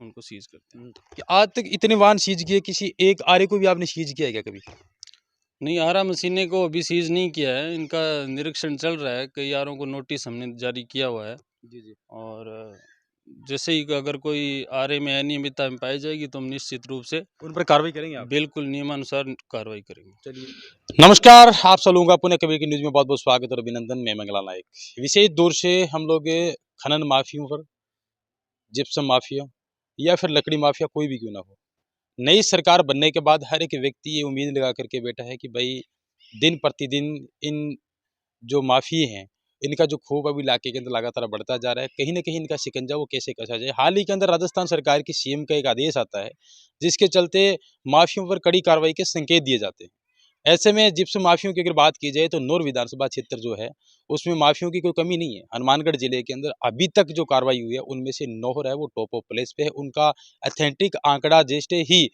उनको सीज करते हैं। कि आज तक इतने वाहन सीज किए, किसी एक आरे को भी आपने सीज किया है क्या कभी? नहीं, आरा मशीने को अभी सीज नहीं किया है, इनका निरीक्षण चल रहा है। कई आरों को नोटिस हमने जारी किया हुआ है। जी। और जैसे ही अगर कोई आरे में अनियमितता पाई जाएगी तो हम निश्चित रूप से उन पर कार्रवाई करेंगे आप? बिल्कुल नियमानुसार कार्रवाई करेंगे। चलिए, नमस्कार, आप सब लोगों का पुनः कबीर की न्यूज़ में बहुत-बहुत स्वागत और अभिनंदन। मैं मंगला नायक। विशेष दौर से हम लोग खनन माफियों पर, जिप्सम माफिया या फिर लकड़ी माफिया कोई भी क्यों ना हो, नई सरकार बनने के बाद हर एक व्यक्ति ये उम्मीद लगा करके बैठा है कि भाई दिन प्रतिदिन इन जो माफिये हैं, इनका जो खौफ अभी इलाके के अंदर लगातार बढ़ता जा रहा है। कहीं न कहीं इनका शिकंजा वो कैसे कसा जाए। हाल ही के अंदर राजस्थान सरकार की सीएम का एक आदेश आता है, जिसके चलते माफियों पर कड़ी कार्रवाई के संकेत दिए जाते हैं। ऐसे में जिप्सम माफियों की अगर बात की जाए तो नौर विधानसभा क्षेत्र जो है, उसमें माफियों की कोई कमी नहीं है। हनुमानगढ़ जिले के अंदर अभी तक जो कार्रवाई हुई है, उनमें से नौर है वो टॉप ऑफ प्लेस पे है। उनका ऑथेंटिक आंकड़ा जैसे ही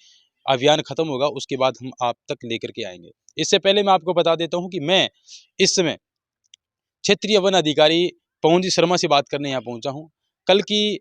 अभियान खत्म होगा, उसके बाद हम आप तक लेकर के आएँगे। इससे पहले मैं आपको बता देता हूँ कि मैं इस समय क्षेत्रीय वन अधिकारी पवन जी शर्मा से बात करने यहाँ पहुँचा हूँ। कल की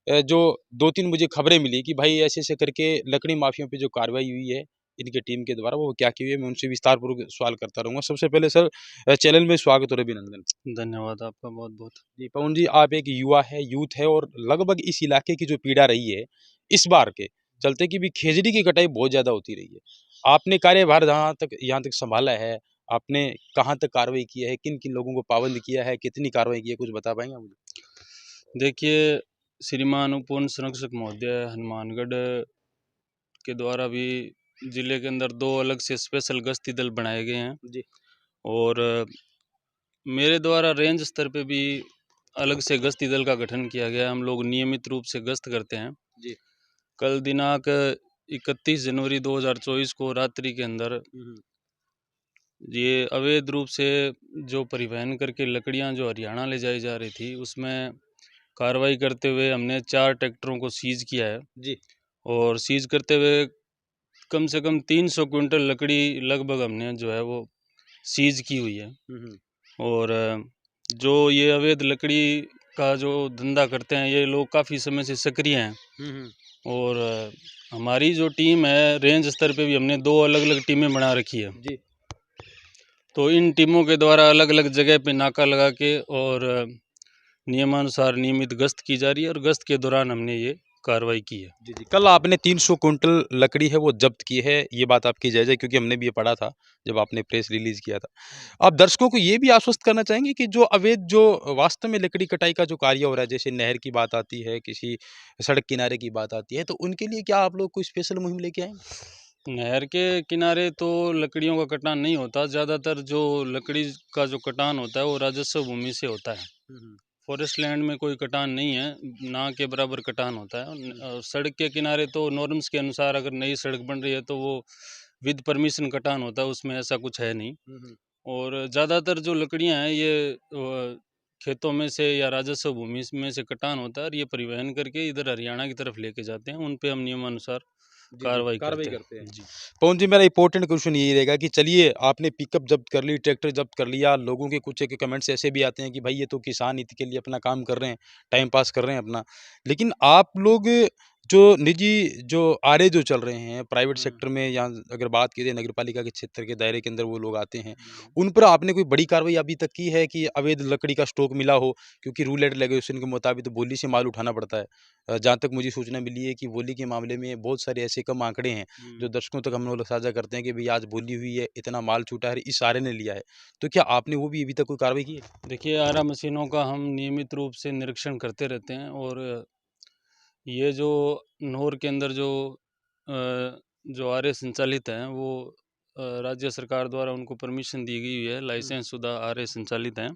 जो 2-3 मुझे खबरें मिली कि भाई ऐसे-ऐसे करके लकड़ी माफियों पे जो कार्रवाई हुई है, इनके टीम के द्वारा वो क्या की हुई है, मैं उनसे विस्तारपूर्वक सवाल करता रहूँगा। सबसे पहले सर चैनल में स्वागत और अभिनंदन। धन्यवाद आपका बहुत-बहुत। जी, पवन जी आप एक युवा है, यूथ है और लगभग इस इलाके की जो पीड़ा रही है, इस बार के चलते कि भी खेजड़ी की कटाई बहुत ज़्यादा होती रही है। आपने कार्यभार यहाँ तक सँभाला है, आपने कहाँ तक कार्रवाई की है, किन-किन लोगों को पाबंद किया है, कितनी कार्रवाई की है, कुछ बता पाएँगे आप मुझे? देखिए, श्रीमान उप वन संरक्षक महोदय हनुमानगढ़ के द्वारा भी जिले के अंदर 2 अलग से स्पेशल गश्ती दल बनाए गए हैं। जी। और मेरे द्वारा रेंज स्तर पे भी अलग से गश्ती दल का गठन किया गया है। हम लोग नियमित रूप से गश्त करते हैं। जी। कल दिनांक 31 जनवरी 2024 को रात्रि के अंदर ये अवैध रूप से जो परिवहन करके लकड़ियां जो हरियाणा ले जाई जा रही थी, उसमें कार्रवाई करते हुए हमने 4 ट्रैक्टरों को सीज किया है। जी। और सीज करते हुए कम से कम 300 क्विंटल लकड़ी लगभग हमने जो है वो सीज की हुई है। और जो ये अवैध लकड़ी का जो धंधा करते हैं, ये लोग काफ़ी समय से सक्रिय हैं। और हमारी जो टीम है, रेंज स्तर पे भी हमने 2 अलग-अलग टीमें बना रखी है। जी। तो इन टीमों के द्वारा अलग-अलग जगह पे नाका लगा के और नियमानुसार नियमित गश्त की जा रही है और गश्त के दौरान हमने ये कार्रवाई की है। जी, जी। कल आपने 300 क्विंटल लकड़ी है वो ज़ब्त की है, ये बात आपकी जायज़ है क्योंकि हमने भी ये पढ़ा था, जब आपने प्रेस रिलीज़ किया था। आप दर्शकों को ये भी आश्वस्त करना चाहेंगे कि जो अवैध जो वास्तव में लकड़ी कटाई का जो कार्य हो रहा है, जैसे नहर की बात आती है, किसी सड़क किनारे की बात आती है, तो उनके लिए क्या आप लोग कोई स्पेशल मुहिम लेके आएँगे? नहर के किनारे तो लकड़ियों का कटान नहीं होता। ज़्यादातर जो लकड़ी का जो कटान होता है वो राजस्व भूमि से होता है। फॉरेस्ट लैंड में कोई कटान नहीं है, ना के बराबर कटान होता है। और सड़क के किनारे तो नॉर्म्स के अनुसार अगर नई सड़क बन रही है तो वो विद परमिशन कटान होता है, उसमें ऐसा कुछ है नहीं। और ज़्यादातर जो लकड़ियाँ हैं ये खेतों में से या राजस्व भूमि में से कटान होता है और ये परिवहन करके इधर हरियाणा की तरफ लेके जाते हैं। उन पे हम नियमानुसार कार्रवाई करते हैं। जी। पवन जी, मेरा इंपॉर्टेंट क्वेश्चन यही रहेगा कि चलिए आपने पिकअप जब्त कर ली, ट्रैक्टर जब्त कर लिया, लोगों के कुछ एक कमेंट्स ऐसे भी आते हैं कि भाई ये तो किसान हित के लिए अपना काम कर रहे हैं, टाइम पास कर रहे हैं अपना। लेकिन आप लोग जो निजी जो आरे जो चल रहे हैं, प्राइवेट सेक्टर में या अगर बात की जाए नगरपालिका के क्षेत्र के दायरे के अंदर वो लोग आते हैं, उन पर आपने कोई बड़ी कार्रवाई अभी तक की है कि अवैध लकड़ी का स्टॉक मिला हो? क्योंकि रूल एंड रेगुलेशन के मुताबिक तो बोली से माल उठाना पड़ता है। जहाँ तक मुझे सूचना मिली है कि बोली के मामले में बहुत सारे ऐसे कम आंकड़े हैं जो दर्शकों तक हम लोग साझा करते हैं कि भई आज बोली हुई है, इतना माल छूटा है, इस आरे ने लिया है। तो क्या आपने वो भी अभी तक कोई कार्रवाई की है? देखिए, आरा मशीनों का हम नियमित रूप से निरीक्षण करते रहते हैं। और ये जो नहर के अंदर जो आरे संचालित हैं वो राज्य सरकार द्वारा उनको परमिशन दी गई है, लाइसेंस शुदा आरे संचालित हैं।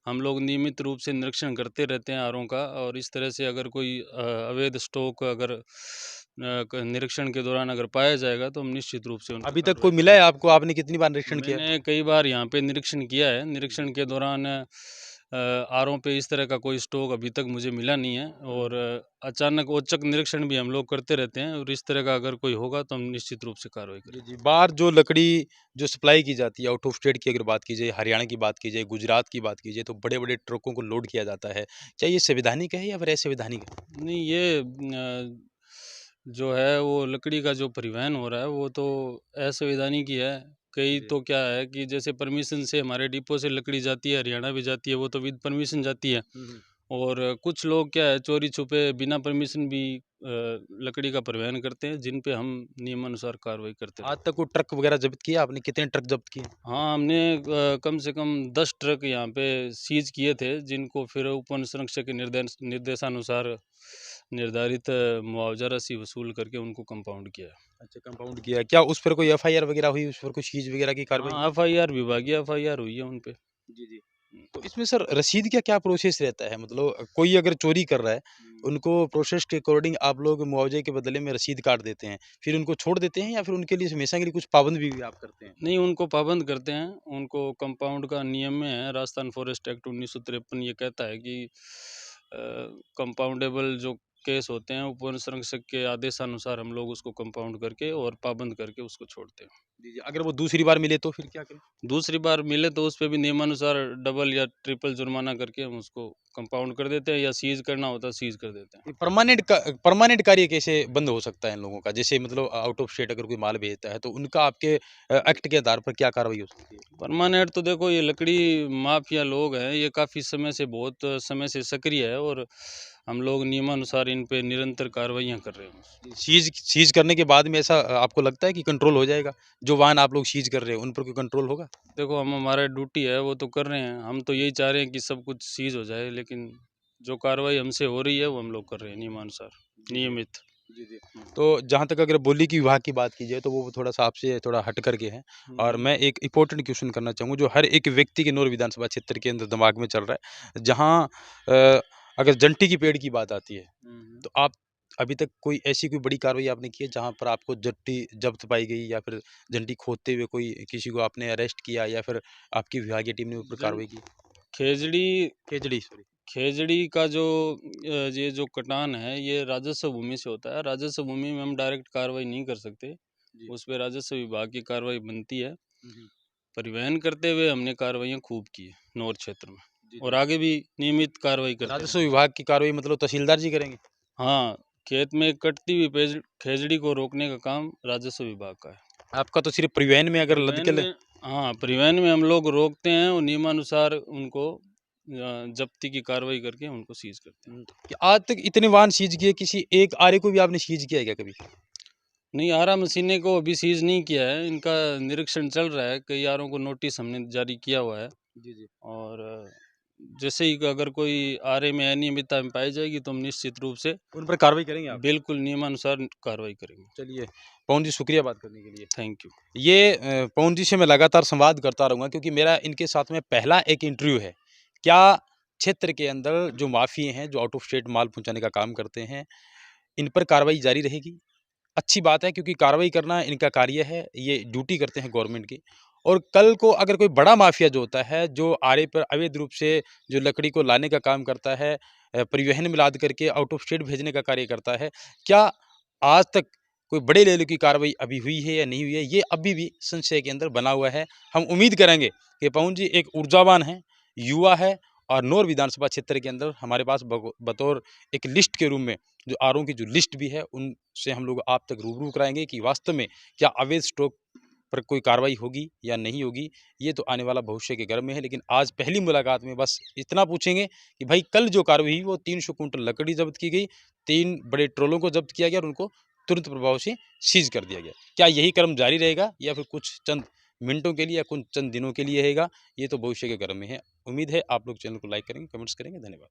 हम लोग नियमित रूप से निरीक्षण करते रहते हैं आरों का। और इस तरह से अगर कोई अवैध स्टॉक अगर निरीक्षण के दौरान अगर पाया जाएगा तो हम निश्चित रूप से उन पर अभी तक कोई कार्रवाई मिला है करेंगे। आपको? आपने कितनी बार निरीक्षण किया है? मैंने कई बार यहाँ पे निरीक्षण किया है। निरीक्षण के दौरान आरों पे इस तरह का कोई स्टॉक अभी तक मुझे मिला नहीं है। और अचानक औचक निरीक्षण भी हम लोग करते रहते हैं, और इस तरह का अगर कोई होगा तो हम निश्चित रूप से कार्रवाई जी, करेंगे। जी। बाहर जो लकड़ी जो सप्लाई की जाती है आउट ऑफ स्टेट की अगर बात की जाए, हरियाणा की बात की जाए, गुजरात की बात की जाए, तो बड़े-बड़े ट्रकों को लोड किया जाता है। क्या ये संवैधानिक है या फिर असंवैधानिक है? नहीं, ये जो है वो लकड़ी का जो परिवहन हो रहा है वो तो असंवैधानिक ही है। कई जी। तो क्या है कि जैसे परमिशन से हमारे डिपो से लकड़ी जाती है, हरियाणा भी जाती है, वो तो विद परमिशन जाती है। हुँ, हुँ। और कुछ लोग क्या है चोरी छुपे बिना परमिशन भी लकड़ी का परिवहन करते हैं, जिन पे हम नियमानुसार कार्रवाई करते आज रहते तक हैं। कोई ट्रक वगैरह ज़ब्त किया आपने? कितने ट्रक ज़ब्त किए? हाँ, हमने कम से कम 10 ट्रक यहाँ पे सीज़ किए थे, जिनको फिर उप वन संरक्षक के निर्देशानुसार निर्धारित मुआवजा राशि वसूल करके उनको कंपाउंड किया है। अच्छा, कंपाउंड किया। क्या उस पर कोई एफआईआर वगैरह हुई? उस पर कोई सीज़ वगैरह की कार्रवाई? हाँ, एफआईआर विभागीय एफआईआर हुई है उन पे। जी, जी। तो इसमें सर रसीद का क्या प्रोसेस रहता है? मतलब कोई अगर चोरी कर रहा है, उनको प्रोसेस के अकॉर्डिंग आप लोग मुआवजे के बदले में रसीद काट देते हैं, फिर उनको छोड़ देते हैं या फिर उनके लिए हमेशा के लिए कुछ पाबंद भी आप करते हैं? नहीं, उनको पाबंद करते हैं, उनको कंपाउंड का नियम में है, राजस्थान फॉरेस्ट एक्ट 1953 ये कहता है कि कंपाउंडेबल जो केस होते हैं, उप वन संरक्षक के आदेशानुसार हम लोग उसको कंपाउंड करके और पाबंद करके उसको छोड़ते हैं। जी, जी। अगर वो दूसरी बार मिले तो फिर क्या करें? दूसरी बार मिले तो उस पे भी नियमानुसार डबल या ट्रिपल जुर्माना करके हम उसको कंपाउंड कर देते हैं, या सीज़ करना होता है, सीज़ कर देते हैं। ये परमानेंट कार्य कैसे बंद हो सकता है इन लोगों का? जैसे मतलब आउट ऑफ स्टेट अगर कोई माल भेजता है, तो उनका आपके एक्ट के आधार पर क्या कार्रवाई हो सकती है? परमानेंट तो देखो, ये लकड़ी माफिया लोग हैं, ये काफ़ी समय से बहुत समय से सक्रिय है, और हम लोग नियमानुसार इन पे निरंतर कार्रवाइयाँ कर रहे हैं। सीज़ सीज़ करने के बाद में ऐसा आपको लगता है कि कंट्रोल हो जाएगा? जो वाहन आप लोग सीज़ कर रहे हैं, उन पर कोई कंट्रोल होगा? देखो, हम हमारा ड्यूटी है वो तो कर रहे हैं, हम तो यही चाह रहे हैं कि सब कुछ सीज़ हो जाए, लेकिन जो कार्रवाई हमसे हो रही है वो हम लोग कर रहे हैं नियमानुसार, जी, जी। नियमित। जी, जी। तो जहाँ तक अगर बोली की विभाग की बात की जाए, तो वो थोड़ा-सा आपसे थोड़ा हट कर के है और मैं एक इम्पोर्टेंट क्वेश्चन करना चाहूँगा, जो हर एक व्यक्ति के नौर विधानसभा क्षेत्र के अंदर दिमाग में चल रहा है। जहाँ अगर जंटी की पेड़ की बात आती है, तो आप अभी तक कोई ऐसी कोई बड़ी कार्रवाई आपने की है, जहाँ पर आपको जट्टी जब्त पाई गई या फिर जंटी खोदते हुए कोई किसी को आपने अरेस्ट किया या फिर आपकी विभागीय टीम ने ऊपर जन कार्रवाई की? खेजड़ी खेजड़ी सॉरी। खेजड़ी का जो ये जो कटान है, ये राजस्व भूमि से होता है। राजस्व भूमि में हम डायरेक्ट कार्रवाई नहीं कर सकते, जी। उस पे राजस्व विभाग की कार्रवाई बनती है। हुँ, हुँ। परिवहन करते हुए हमने कार्रवाइयाँ खूब की है नौर क्षेत्र में, जी, और जी। आगे भी नियमित कार्रवाई करते राजस्व रहेंगे। विभाग की कार्रवाई मतलब तहसीलदार जी करेंगे? हाँ, खेत में कटती हुई खेजड़ी को रोकने का काम राजस्व विभाग का है। आपका तो सिर्फ़ परिवहन में अगर परिवहन लदके में हाँ, परिवहन में हम लोग रोकते हैं और नियमानुसार उनको जब्ती की कार्रवाई करके उनको सीज़ करते हैं। कि आज तक इतने वाहन सीज़ किए, किसी एक आरे को भी आपने सीज़ किया है क्या कभी? नहीं, आरा मशीनें को अभी सीज़ नहीं किया है, इनका निरीक्षण चल रहा है, कई आरों को नोटिस हमने जारी किया हुआ है। जी, जी। और जैसे ही अगर कोई आरे में अनियमितता पाई जाएगी तो हम निश्चित रूप से उन पर कार्रवाई करेंगे आप? बिल्कुल नियमानुसार कार्रवाई करेंगे। चलिए, पवन जी शुक्रिया बात करने के लिए। Thank you. ये पवन जी से मैं लगातार संवाद करता रहूँगा क्योंकि मेरा इनके साथ में पहला एक इंटरव्यू है। क्या क्षेत्र के अंदर जो माफ़िए हैं, जो आउट ऑफ स्टेट माल पहुँचाने का काम करते हैं, इन पर कार्रवाई जारी रहेगी? अच्छी बात है क्योंकि कार्रवाई करना इनका कार्य है, ये ड्यूटी करते हैं गवर्नमेंट की। और कल को अगर कोई बड़ा माफिया जो होता है, जो आरे पर अवैध रूप से जो लकड़ी को लाने का काम करता है, परिवहन में लाद करके आउट ऑफ स्टेट भेजने का कार्य करता है, क्या आज तक कोई बड़े लेवल की कार्रवाई अभी हुई है या नहीं हुई है, ये अभी भी संशय के अंदर बना हुआ है। हम उम्मीद करेंगे कि पवन जी एक ऊर्जावान हैं, युवा है और नौर विधानसभा क्षेत्र के अंदर हमारे पास बतौर एक लिस्ट के रूप में जो आरों की जो लिस्ट भी है, उनसे हम लोग आप तक रूबरू कराएँगे कि वास्तव में क्या अवैध स्टॉक पर कोई कार्रवाई होगी या नहीं होगी, ये तो आने वाला भविष्य के गर्भ में है। लेकिन आज पहली मुलाकात में बस इतना पूछेंगे कि भाई कल जो कार्रवाई हुई वो 300 कुंटल लकड़ी ज़ब्त की गई, 3 बड़े ट्रॉलों को ज़ब्त किया गया और उनको तुरंत प्रभाव से सीज़ कर दिया गया। क्या यही क्रम जारी रहेगा या फिर कुछ चंद मिनटों के लिए या कुछ चंद दिनों के लिए रहेगा, ये तो भविष्य के गर्भ में है। उम्मीद है आप लोग चैनल को लाइक करेंगे, कमेंट्स करेंगे। धन्यवाद।